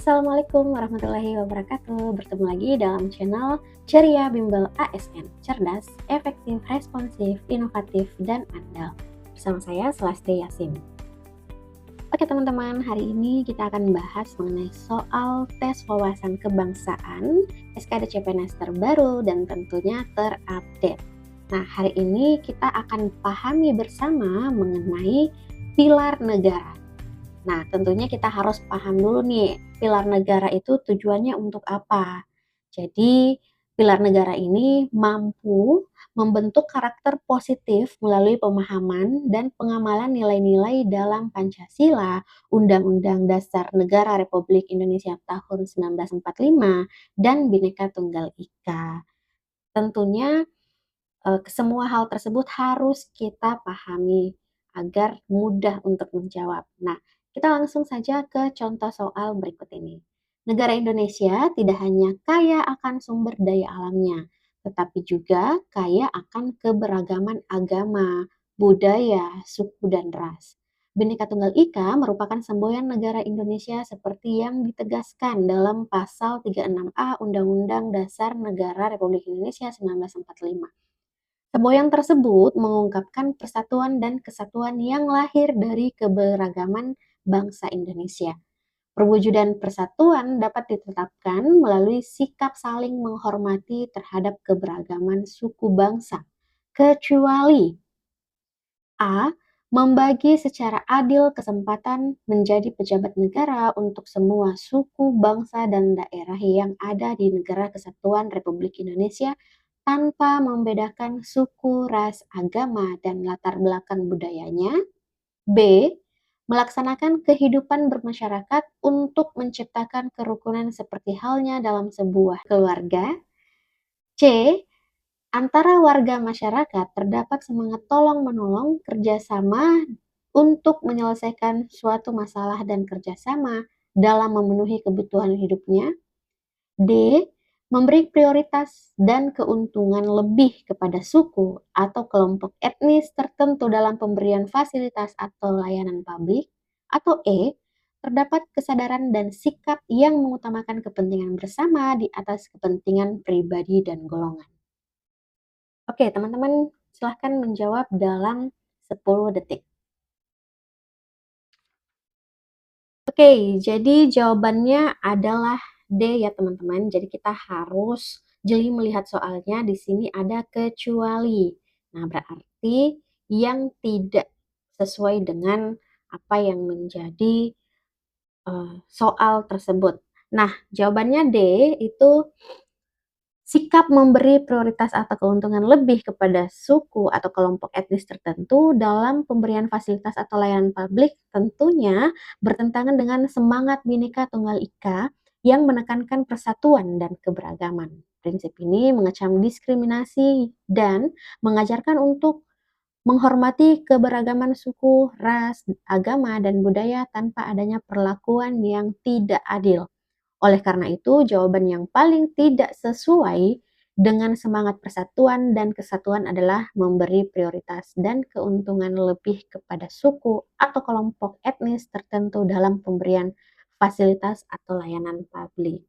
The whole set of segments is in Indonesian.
Assalamualaikum warahmatullahi wabarakatuh. Bertemu lagi dalam channel Ceria Bimbel ASN. Cerdas, efektif, responsif, inovatif, dan andal. Bersama saya Selastia Yasin. Oke teman-teman, hari ini kita akan bahas mengenai soal tes wawasan kebangsaan SKD CPNS terbaru dan tentunya terupdate. Nah, hari ini kita akan pahami bersama mengenai pilar negara. Nah, tentunya kita harus paham dulu nih, pilar negara itu tujuannya untuk apa. Jadi, pilar negara ini mampu membentuk karakter positif melalui pemahaman dan pengamalan nilai-nilai dalam Pancasila, Undang-Undang Dasar Negara Republik Indonesia tahun 1945, dan Bhinneka Tunggal Ika. Tentunya semua hal tersebut harus kita pahami agar mudah untuk menjawab. Nah, kita langsung saja ke contoh soal berikut ini. Negara Indonesia tidak hanya kaya akan sumber daya alamnya, tetapi juga kaya akan keberagaman agama, budaya, suku, dan ras. Bhinneka Tunggal Ika merupakan semboyan negara Indonesia seperti yang ditegaskan dalam Pasal 36A Undang-Undang Dasar Negara Republik Indonesia 1945. Semboyan tersebut mengungkapkan persatuan dan kesatuan yang lahir dari keberagaman bangsa Indonesia. Perwujudan persatuan dapat ditetapkan melalui sikap saling menghormati terhadap keberagaman suku bangsa, kecuali A. Membagi secara adil kesempatan menjadi pejabat negara untuk semua suku, bangsa, dan daerah yang ada di Negara Kesatuan Republik Indonesia tanpa membedakan suku, ras, agama, dan latar belakang budayanya. B. Melaksanakan kehidupan bermasyarakat untuk menciptakan kerukunan seperti halnya dalam sebuah keluarga. C. Antara warga masyarakat terdapat semangat tolong-menolong, kerjasama untuk menyelesaikan suatu masalah dan kerjasama dalam memenuhi kebutuhan hidupnya. D. Memberi prioritas dan keuntungan lebih kepada suku atau kelompok etnis tertentu dalam pemberian fasilitas atau layanan publik. Atau E. Terdapat kesadaran dan sikap yang mengutamakan kepentingan bersama di atas kepentingan pribadi dan golongan. Oke, teman-teman silahkan menjawab dalam 10 detik. Oke, jadi jawabannya adalah D ya teman-teman. Jadi kita harus jeli melihat soalnya. Di sini ada kecuali. Nah, berarti yang tidak sesuai dengan apa yang menjadi soal tersebut. Nah, jawabannya D itu sikap memberi prioritas atau keuntungan lebih kepada suku atau kelompok etnis tertentu dalam pemberian fasilitas atau layanan publik tentunya bertentangan dengan semangat Bhinneka Tunggal Ika yang menekankan persatuan dan keberagaman. Prinsip ini mengecam diskriminasi dan mengajarkan untuk menghormati keberagaman suku, ras, agama, dan budaya tanpa adanya perlakuan yang tidak adil. Oleh karena itu, jawaban yang paling tidak sesuai dengan semangat persatuan dan kesatuan adalah memberi prioritas dan keuntungan lebih kepada suku atau kelompok etnis tertentu dalam pemberian fasilitas atau layanan publik.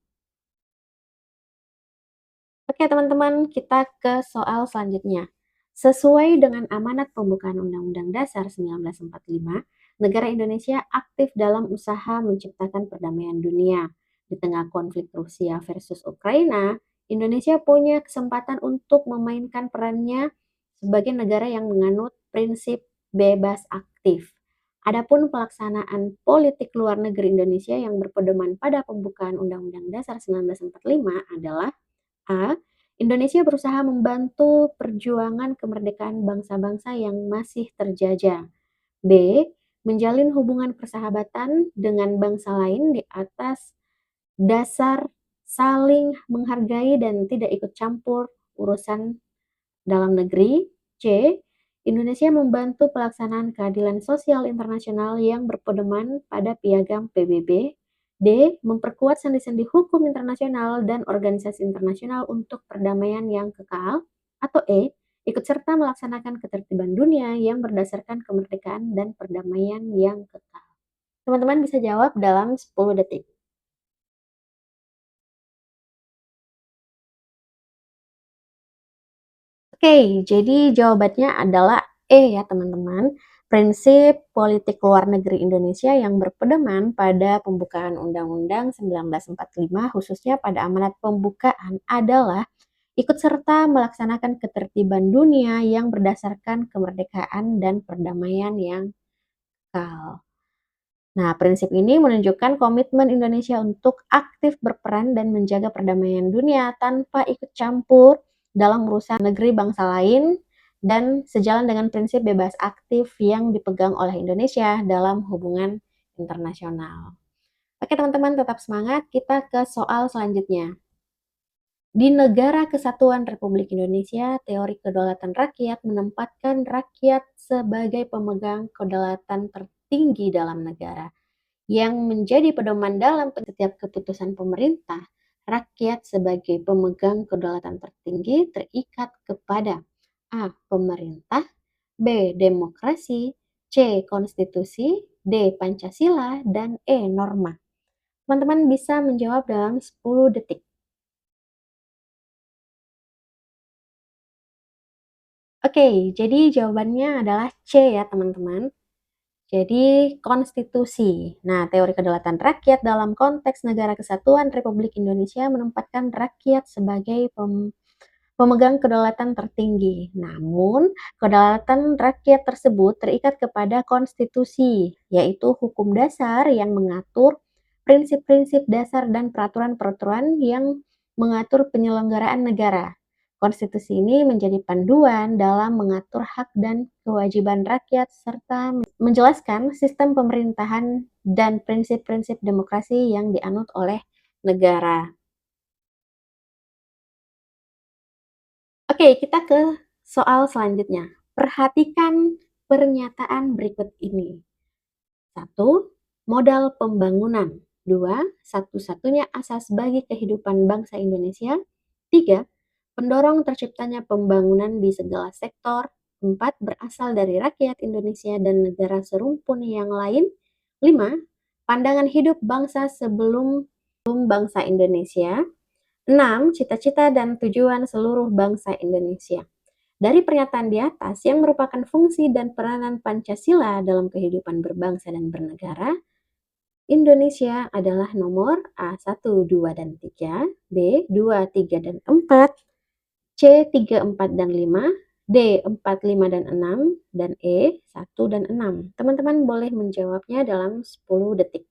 Oke teman-teman, kita ke soal selanjutnya. Sesuai dengan amanat pembukaan Undang-Undang Dasar 1945, negara Indonesia aktif dalam usaha menciptakan perdamaian dunia. Di tengah konflik Rusia versus Ukraina, Indonesia punya kesempatan untuk memainkan perannya sebagai negara yang menganut prinsip bebas aktif. Adapun pelaksanaan politik luar negeri Indonesia yang berpedoman pada pembukaan Undang-Undang Dasar 1945 adalah A. Indonesia berusaha membantu perjuangan kemerdekaan bangsa-bangsa yang masih terjajah. B. Menjalin hubungan persahabatan dengan bangsa lain di atas dasar saling menghargai dan tidak ikut campur urusan dalam negeri. C. Indonesia membantu pelaksanaan keadilan sosial internasional yang berpedoman pada piagam PBB. D. Memperkuat sendi-sendi hukum internasional dan organisasi internasional untuk perdamaian yang kekal. Atau E. Ikut serta melaksanakan ketertiban dunia yang berdasarkan kemerdekaan dan perdamaian yang kekal. Teman-teman bisa jawab dalam 10 detik. Oke, jadi jawabannya adalah E ya teman-teman. Prinsip politik luar negeri Indonesia yang berpedoman pada pembukaan Undang-Undang 1945 khususnya pada amanat pembukaan adalah ikut serta melaksanakan ketertiban dunia yang berdasarkan kemerdekaan dan perdamaian yang kekal. Nah, prinsip ini menunjukkan komitmen Indonesia untuk aktif berperan dan menjaga perdamaian dunia tanpa ikut campur dalam urusan negeri bangsa lain dan sejalan dengan prinsip bebas aktif yang dipegang oleh Indonesia dalam hubungan internasional. Oke teman-teman, tetap semangat. Kita ke soal selanjutnya. Di negara kesatuan Republik Indonesia, teori kedaulatan rakyat menempatkan rakyat sebagai pemegang kedaulatan tertinggi dalam negara yang menjadi pedoman dalam setiap keputusan pemerintah. Rakyat sebagai pemegang kedaulatan tertinggi terikat kepada A. Pemerintah, B. Demokrasi, C. Konstitusi, D. Pancasila, dan E. Norma. Teman-teman bisa menjawab dalam 10 detik. Oke, jadi jawabannya adalah C ya teman-teman. Jadi konstitusi. Nah, teori kedaulatan rakyat dalam konteks negara kesatuan Republik Indonesia menempatkan rakyat sebagai pemegang kedaulatan tertinggi. Namun, kedaulatan rakyat tersebut terikat kepada konstitusi, yaitu hukum dasar yang mengatur prinsip-prinsip dasar dan peraturan-peraturan yang mengatur penyelenggaraan negara. Konstitusi ini menjadi panduan dalam mengatur hak dan kewajiban rakyat serta menjelaskan sistem pemerintahan dan prinsip-prinsip demokrasi yang dianut oleh negara. Oke, kita ke soal selanjutnya. Perhatikan pernyataan berikut ini. 1. Modal pembangunan. 2. Satu-satunya asas bagi kehidupan bangsa Indonesia. 3. Pendorong terciptanya pembangunan di segala sektor. 4. Berasal dari rakyat Indonesia dan negara serumpun yang lain. 5. Pandangan hidup bangsa sebelum bangsa Indonesia. 6. Cita-cita dan tujuan seluruh bangsa Indonesia. Dari pernyataan di atas yang merupakan fungsi dan peranan Pancasila dalam kehidupan berbangsa dan bernegara, Indonesia adalah nomor A 1, 2, dan 3, B 2, 3, dan 4, C 3, 4, dan 5, D 4, 5, dan 6, dan E 1 dan 6. Teman-teman boleh menjawabnya dalam 10 detik.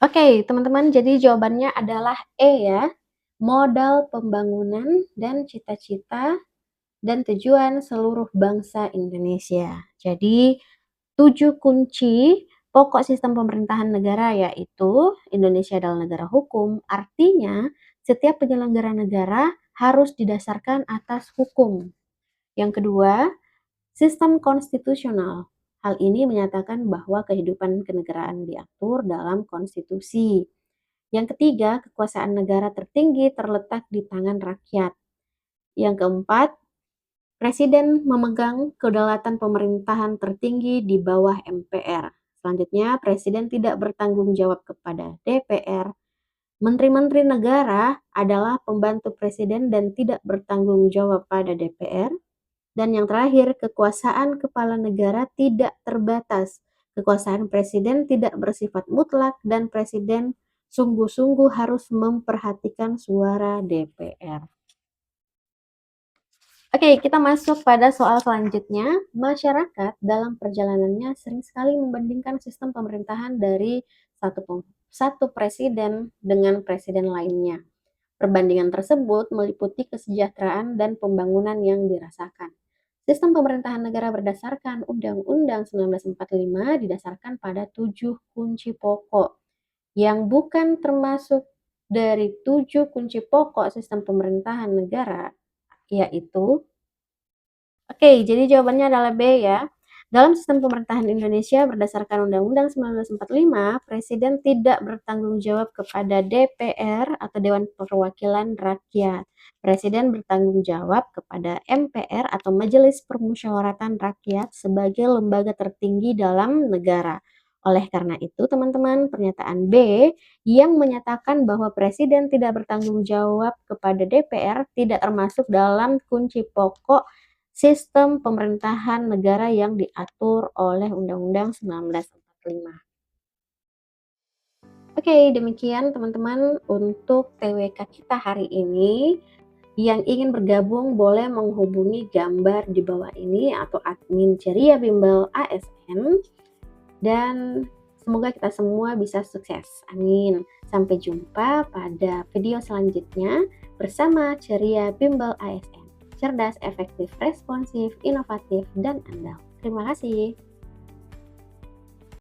Oke, teman-teman, jadi jawabannya adalah E ya. Modal pembangunan dan cita-cita dan tujuan seluruh bangsa Indonesia. Jadi, 7 kunci pokok sistem pemerintahan negara yaitu Indonesia adalah negara hukum, artinya setiap penyelenggara negara harus didasarkan atas hukum. Yang kedua, sistem konstitusional. Hal ini menyatakan bahwa kehidupan kenegaraan diatur dalam konstitusi. Yang ketiga, kekuasaan negara tertinggi terletak di tangan rakyat. Yang keempat, presiden memegang kedaulatan pemerintahan tertinggi di bawah MPR. Selanjutnya, presiden tidak bertanggung jawab kepada DPR. Menteri-menteri negara adalah pembantu presiden dan tidak bertanggung jawab pada DPR. Dan yang terakhir, kekuasaan kepala negara tidak terbatas. Kekuasaan presiden tidak bersifat mutlak dan presiden sungguh-sungguh harus memperhatikan suara DPR. Oke, kita masuk pada soal selanjutnya. Masyarakat dalam perjalanannya sering sekali membandingkan sistem pemerintahan dari satu presiden dengan presiden lainnya. Perbandingan tersebut meliputi kesejahteraan dan pembangunan yang dirasakan. Sistem pemerintahan negara berdasarkan Undang-Undang 1945 didasarkan pada 7 kunci pokok yang bukan termasuk dari 7 kunci pokok sistem pemerintahan negara, yaitu oke, jadi jawabannya adalah B ya. Dalam sistem pemerintahan Indonesia berdasarkan Undang-Undang 1945, Presiden tidak bertanggung jawab kepada DPR atau Dewan Perwakilan Rakyat. Presiden bertanggung jawab kepada MPR atau Majelis Permusyawaratan Rakyat sebagai lembaga tertinggi dalam negara. Oleh karena itu, teman-teman, pernyataan B yang menyatakan bahwa Presiden tidak bertanggung jawab kepada DPR tidak termasuk dalam kunci pokok sistem pemerintahan negara yang diatur oleh Undang-Undang 1945. Oke, demikian teman-teman untuk TWK kita hari ini. Yang ingin bergabung boleh menghubungi gambar di bawah ini atau admin Ceria Bimbel ASN, dan semoga kita semua bisa sukses. Amin. Sampai jumpa pada video selanjutnya bersama Ceria Bimbel ASN. Cerdas, efektif, responsif, inovatif, dan andal. Terima kasih.